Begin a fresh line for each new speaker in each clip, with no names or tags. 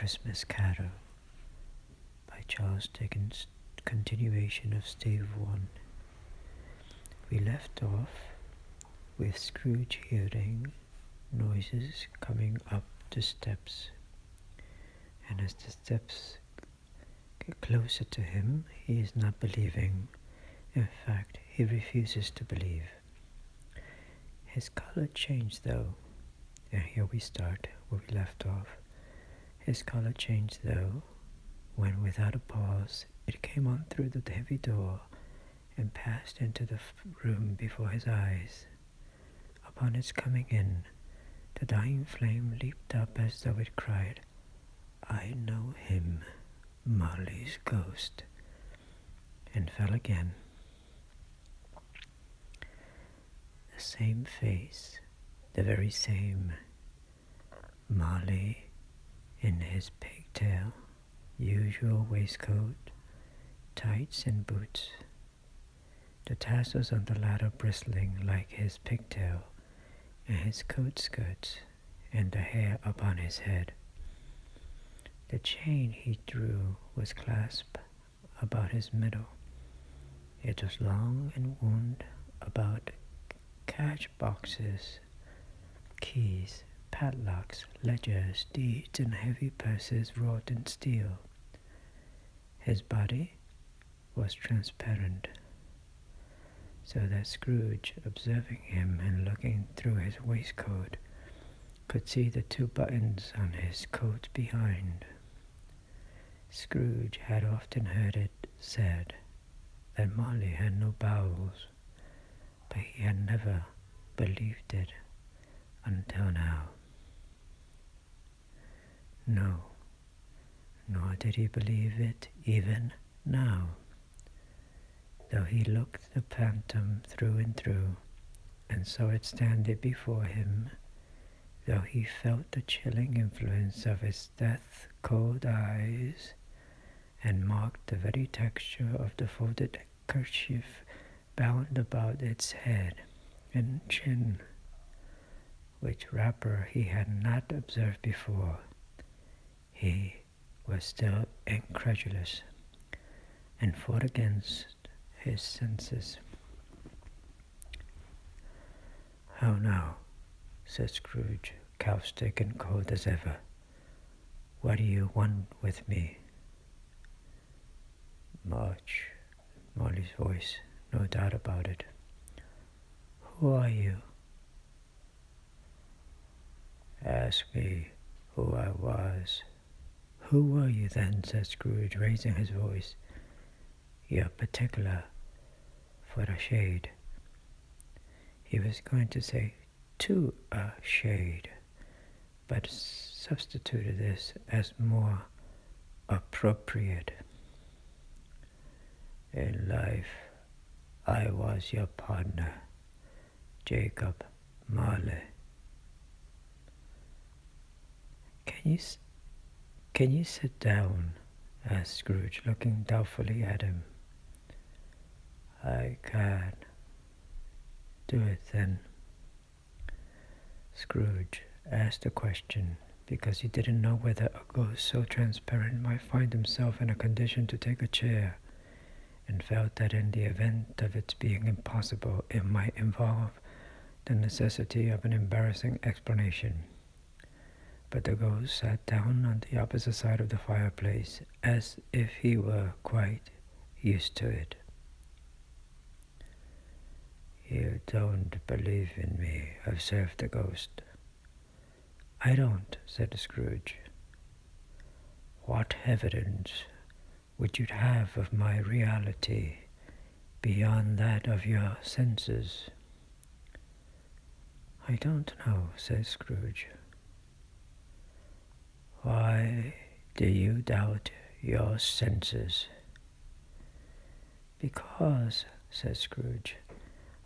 Christmas Carol by Charles Dickens, continuation of Stave 1. We left off with Scrooge hearing noises coming up the steps, and as the steps get closer to him, he is not believing. In fact, he refuses to believe. His color changed though, and here we start where we left off. His color changed though, when without a pause it came on through the heavy door and passed into the room before his eyes. Upon its coming in, the dying flame leaped up as though it cried, "I know him, Marley's ghost," and fell again. The same face, the very same. Marley in his pigtail, usual waistcoat, tights and boots, the tassels on the latter bristling like his pigtail, and his coat skirts, and the hair upon his head. The chain he drew was clasped about his middle. It was long and wound about cash boxes, keys, padlocks, ledgers, deeds, and heavy purses wrought in steel. His body was transparent, so that Scrooge, observing him and looking through his waistcoat, could see the 2 buttons on his coat behind. Scrooge had often heard it said that Marley had no bowels, but he had never believed it until now. No, nor did he believe it even now, though he looked the phantom through and through, and saw it standing before him, though he felt the chilling influence of its death-cold eyes, and marked the very texture of the folded kerchief bound about its head and chin, which wrapper he had not observed before. He was still incredulous, and fought against his senses. "How now?" said Scrooge, caustic and cold as ever. "What do you want with me?" "Much," Marley's voice, no doubt about it. "Who are you?" "Ask me who I was." "Who were you then?" said Scrooge, raising his voice. "You're particular for the shade." He was going to say "to a shade," but substituted this as more appropriate. "In life, I was your partner, Jacob Marley." Can you sit down?" asked Scrooge, looking doubtfully at him. "I can." "Do it then." Scrooge asked the question because he didn't know whether a ghost so transparent might find himself in a condition to take a chair, and felt that in the event of its being impossible, it might involve the necessity of an embarrassing explanation. But the ghost sat down on the opposite side of the fireplace, as if he were quite used to it. "You don't believe in me," observed the ghost. "I don't," said Scrooge. "What evidence would you have of my reality beyond that of your senses?" "I don't know," said Scrooge. "Why do you doubt your senses?" "Because," said Scrooge,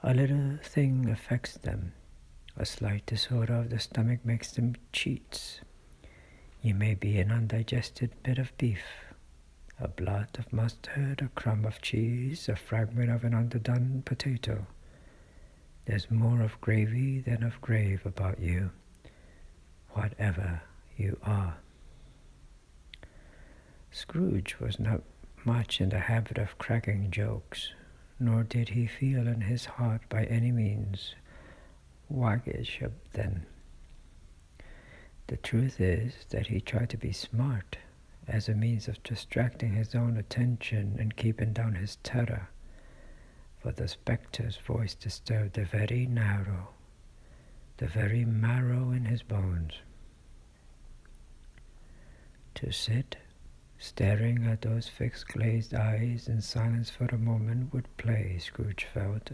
"a little thing affects them. A slight disorder of the stomach makes them cheats. You may be an undigested bit of beef, a blot of mustard, a crumb of cheese, a fragment of an underdone potato. There's more of gravy than of grave about you, whatever you are." Scrooge was not much in the habit of cracking jokes, nor did he feel in his heart by any means waggish then. The truth is that he tried to be smart as a means of distracting his own attention and keeping down his terror, for the spectre's voice disturbed the very marrow in his bones. To sit staring at those fixed glazed eyes in silence for a moment would play, Scrooge felt,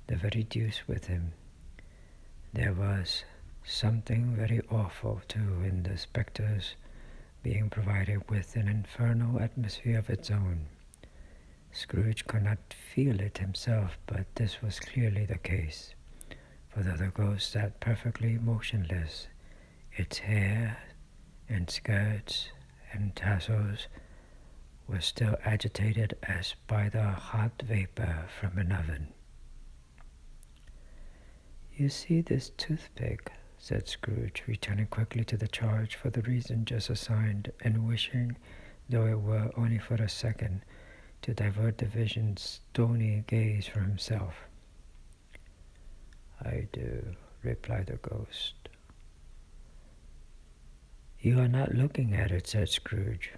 the very deuce with him. There was something very awful, too, in the spectre's being provided with an infernal atmosphere of its own. Scrooge could not feel it himself, but this was clearly the case, for though the ghost sat perfectly motionless, its hair and skirts and tassels were still agitated as by the hot vapor from an oven. "You see this toothpick," said Scrooge, returning quickly to the charge for the reason just assigned, and wishing, though it were only for a second, to divert the vision's stony gaze from himself. "I do," replied the ghost. "You are not looking at it," said Scrooge.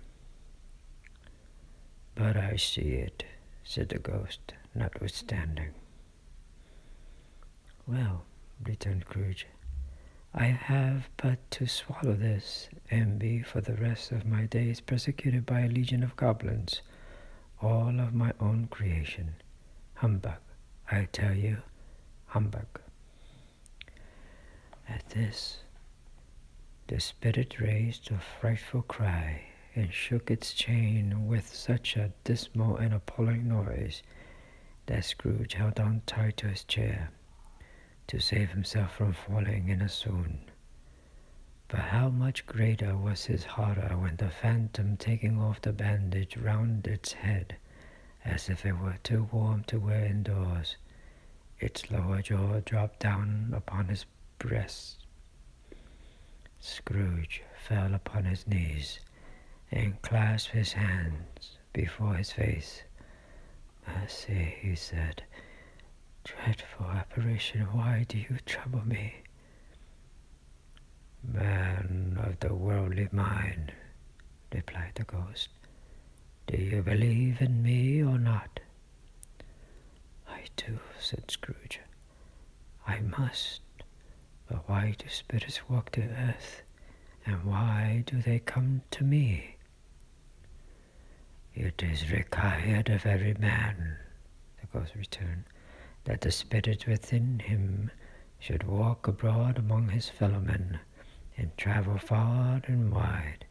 "But I see it," said the ghost, notwithstanding. "Well," returned Scrooge, "I have but to swallow this, and be for the rest of my days persecuted by a legion of goblins, all of my own creation. Humbug, I tell you, humbug." At this, the spirit raised a frightful cry, and shook its chain with such a dismal and appalling noise that Scrooge held on tight to his chair, to save himself from falling in a swoon. But how much greater was his horror when the phantom, taking off the bandage round its head, as if it were too warm to wear indoors, its lower jaw dropped down upon his breast. Scrooge fell upon his knees and clasped his hands before his face. "Mercy," he said, "dreadful apparition, why do you trouble me?" "Man of the worldly mind," replied the ghost, "do you believe in me or not?" "I do," said Scrooge. "I must. But why do spirits walk the earth, and why do they come to me?" "It is required of every man," the ghost returned, "that the spirit within him should walk abroad among his fellow men, and travel far and wide.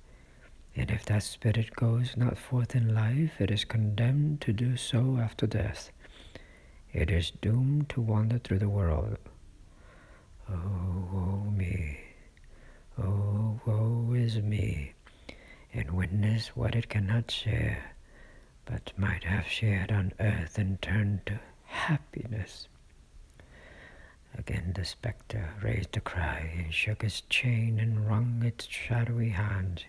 And if that spirit goes not forth in life, it is condemned to do so after death. It is doomed to wander through the world. Oh, woe me! Oh, woe is me! And witness what it cannot share, but might have shared on earth and turned to happiness." Again the spectre raised a cry, and shook its chain, and wrung its shadowy hands.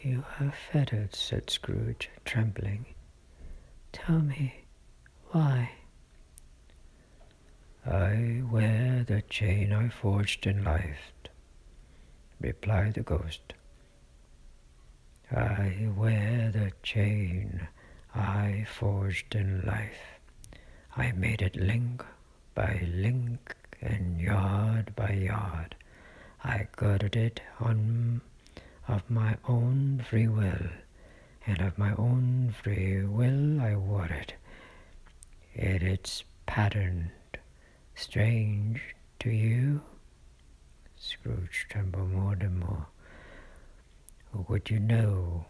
"You are fettered," said Scrooge, trembling. "Tell me, why?" "I wear the chain I forged in life," replied the ghost. "I wear the chain I forged in life. I made it link by link and yard by yard. I girded it on of my own free will, and of my own free will I wore it. It is patterned. Strange to you?" Scrooge trembled more and more. "Would you know,"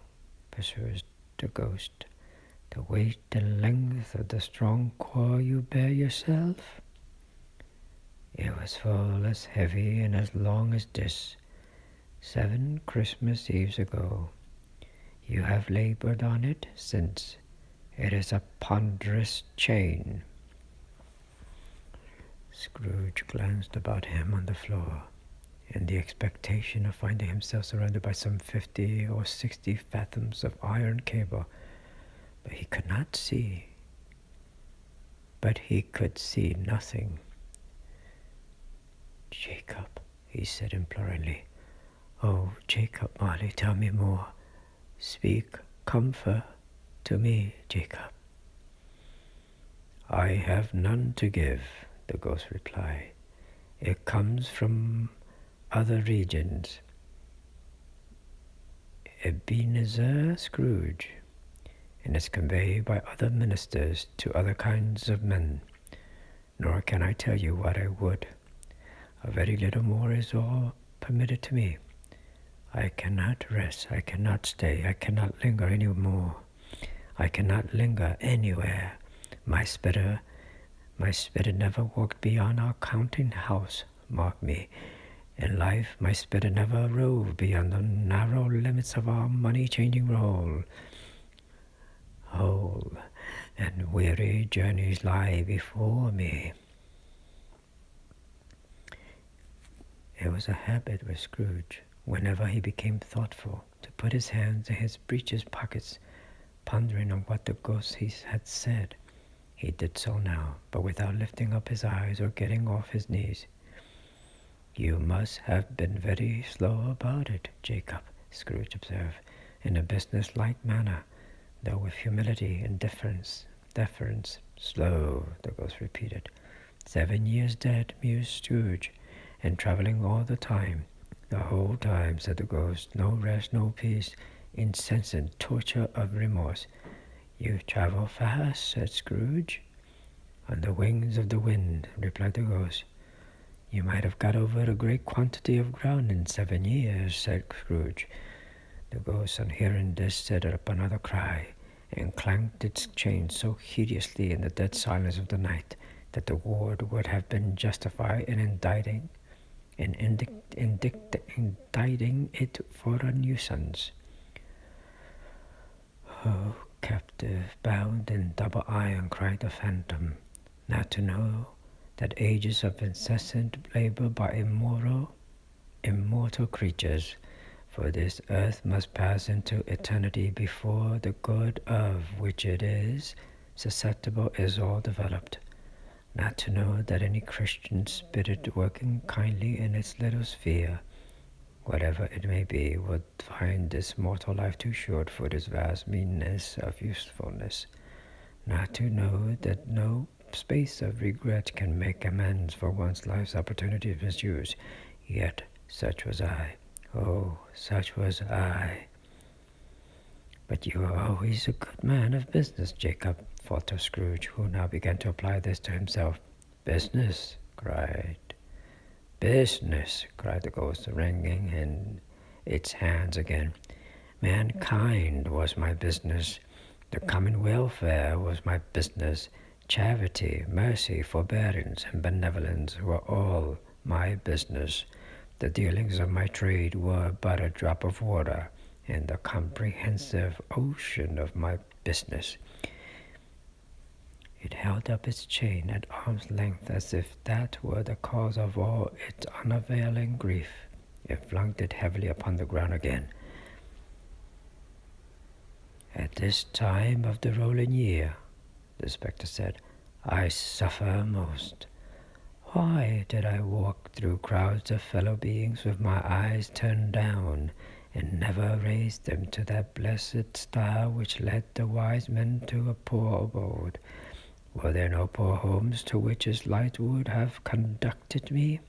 pursued the ghost, "the weight and length of the strong core you bear yourself? It was full as heavy and as long as this, 7 Christmas Eves ago. You have labored on it since. It is a ponderous chain." Scrooge glanced about him on the floor, in the expectation of finding himself surrounded by some 50 or 60 fathoms of iron cable. But he could see nothing. "Jacob," he said imploringly. "Oh, Jacob Marley, tell me more. Speak comfort to me, Jacob." "I have none to give," the ghost replied. "It comes from other regions. Ebenezer Scrooge, and is conveyed by other ministers to other kinds of men. Nor can I tell you what I would. A very little more is all permitted to me. I cannot rest, I cannot stay, I cannot linger any more. I cannot linger anywhere. My spirit never walked beyond our counting house, mark me. In life, my spirit never roved beyond the narrow limits of our money-changing role. Whole and weary journeys lie before me." It was a habit with Scrooge, whenever he became thoughtful, to put his hands in his breeches pockets, pondering on what the ghost had said. He did so now, but without lifting up his eyes or getting off his knees. "You must have been very slow about it, Jacob," Scrooge observed, in a business-like manner, though with humility and deference. "Slow," the ghost repeated. 7 years dead," mused Scrooge, "and traveling all the time." "The whole time," said the ghost. "No rest, no peace, incessant torture of remorse." "You travel fast," said Scrooge. "On the wings of the wind," replied the ghost. "You might have got over a great quantity of ground in 7 years," said Scrooge. The ghost, on hearing this, set up another cry, and clanked its chain so hideously in the dead silence of the night that the ward would have been justified in indicting it for a nuisance. "Oh, captive, bound in double iron," cried the phantom, "not to know that ages of incessant labor by immortal creatures, for this earth must pass into eternity before the good of which it is susceptible is all developed. Not to know that any Christian spirit working kindly in its little sphere, whatever it may be, would find this mortal life too short for this vast meanness of usefulness. Not to know that no space of regret can make amends for one's life's opportunity of misuse. Yet such was I. Oh, such was I." "But you were always a good man of business, Jacob," faltered Scrooge, who now began to apply this to himself. "Business?" "Business!" cried the ghost, wringing in its hands again. "Mankind was my business. The common welfare was my business. Charity, mercy, forbearance, and benevolence were all my business. The dealings of my trade were but a drop of water in the comprehensive ocean of my business." It held up its chain at arm's length as if that were the cause of all its unavailing grief. It flung it heavily upon the ground again. "At this time of the rolling year," the spectre said, "I suffer most. Why did I walk through crowds of fellow beings with my eyes turned down, and never raise them to that blessed star which led the wise men to a poor abode? Were there no poor homes to which its light would have conducted me?"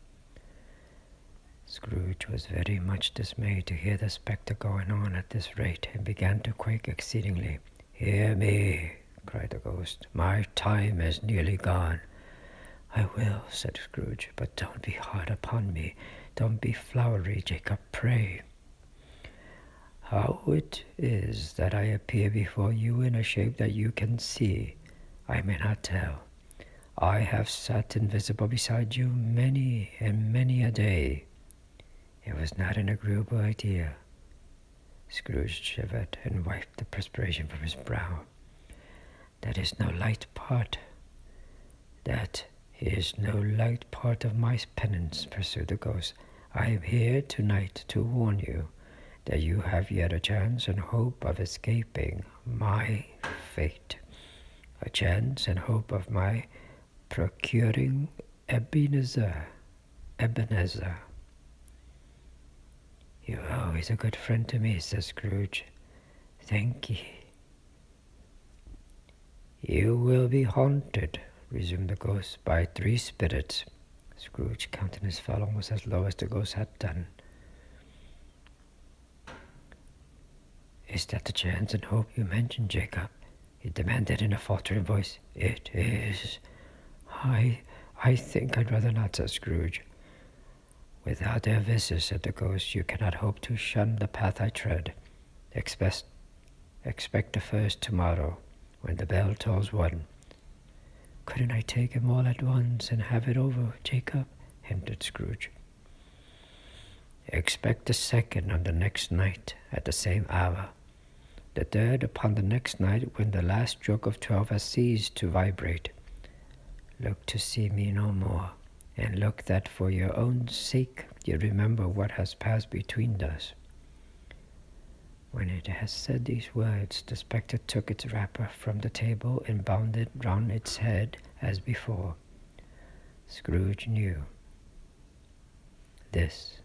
Scrooge was very much dismayed to hear the spectre going on at this rate, and began to quake exceedingly. "Hear me," cried the ghost. "My time is nearly gone." "I will," said Scrooge, "but don't be hard upon me. Don't be flowery, Jacob, pray." "How it is that I appear before you in a shape that you can see, I may not tell. I have sat invisible beside you many and many a day." It was not an agreeable idea. Scrooge shivered and wiped the perspiration from his brow. "That is no light part of my penance," pursued the ghost. I am here tonight to warn you that you have yet a chance and hope of escaping my fate, a chance and hope of my procuring Ebenezer. You are always a good friend to me, says Scrooge. Thank ye. You will be haunted, resumed the ghost, by 3 spirits. Scrooge's countenance fell almost as low as the ghost had done. Is that the chance and hope you mentioned, Jacob? He demanded in a faltering voice. It is. I think I'd rather not, said Scrooge. Without their visits, said the ghost, you cannot hope to shun the path I tread. Expect the first tomorrow, when the bell tolls 1. Couldn't I take 'em all at once and have it over, Jacob? hinted Scrooge. Expect the second on the next night at the same hour. The third upon the next night when the last stroke of 12 has ceased to vibrate. Look to see me no more, and look that for your own sake you remember what has passed between us. When it had said these words, the spectre took its wrapper from the table and bound it round its head as before. Scrooge knew this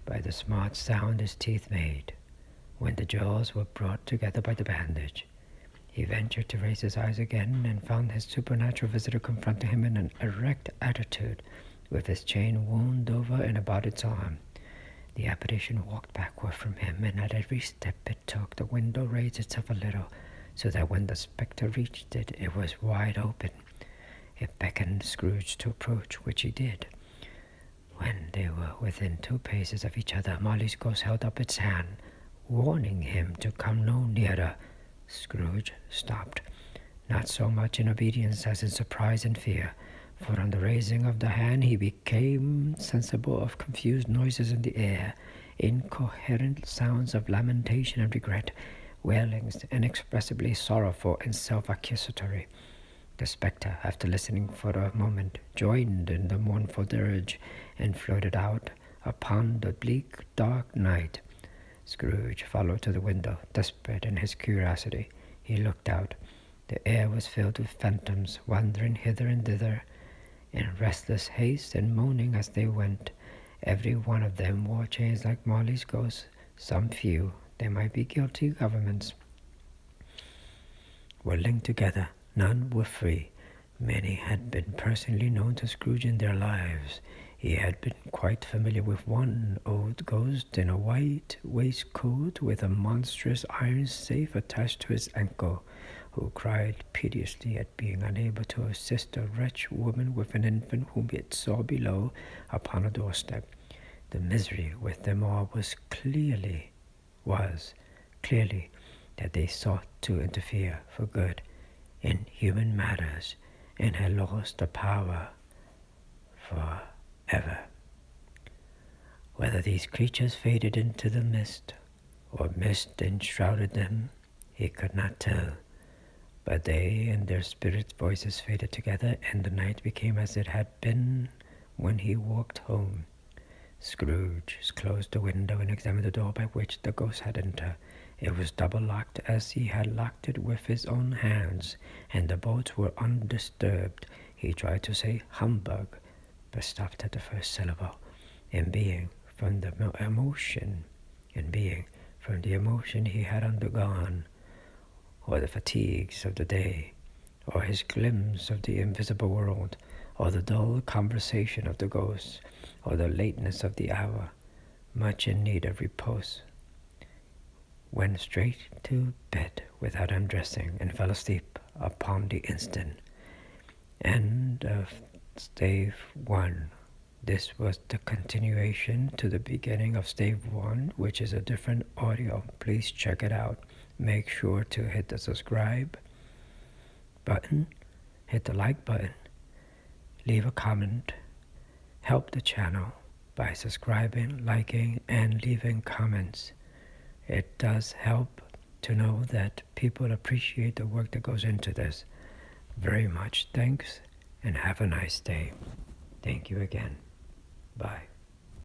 by the smart sound his teeth made when the jaws were brought together by the bandage. He ventured to raise his eyes again and found his supernatural visitor confronting him in an erect attitude, with his chain wound over and about its arm. The apparition walked backward from him, and at every step it took, the window raised itself a little, so that when the spectre reached it, it was wide open. It beckoned Scrooge to approach, which he did. When they were within 2 paces of each other, Marley's ghost held up its hand, warning him to come no nearer. Scrooge stopped, not so much in obedience as in surprise and fear, for on the raising of the hand he became sensible of confused noises in the air, incoherent sounds of lamentation and regret, wailings inexpressibly sorrowful and self-accusatory. The spectre, after listening for a moment, joined in the mournful dirge and floated out upon the bleak, dark night. Scrooge followed to the window, desperate in his curiosity. He looked out. The air was filled with phantoms, wandering hither and thither, in restless haste and moaning as they went. Every one of them wore chains like Marley's ghost. Some few, they might be guilty governments, were linked together. None were free. Many had been personally known to Scrooge in their lives. He had been quite familiar with one old ghost in a white waistcoat with a monstrous iron safe attached to his ankle, who cried piteously at being unable to assist a wretched woman with an infant whom it saw below upon a doorstep. The misery with them all was clearly that they sought to interfere for good in human matters, and had lost the power forever. Whether these creatures faded into the mist, or mist enshrouded them, he could not tell. But they and their spirits' voices faded together, and the night became as it had been when he walked home. Scrooge closed the window and examined the door by which the ghost had entered. It was double-locked as he had locked it with his own hands, and the bolts were undisturbed. He tried to say humbug, but stopped at the first syllable. And being from the emotion he had undergone, or the fatigues of the day, or his glimpse of the invisible world, or the dull conversation of the ghost, or the lateness of the hour, much in need of repose, went straight to bed without undressing, and fell asleep upon the instant. End of Stave 1. This was the continuation to the beginning of Stave 1, which is a different audio. Please check it out. Make sure to hit the subscribe button, hit the like button, leave a comment, help the channel by subscribing, liking, and leaving comments. It does help to know that people appreciate the work that goes into this. Very much thanks, and have a nice day. Thank you again.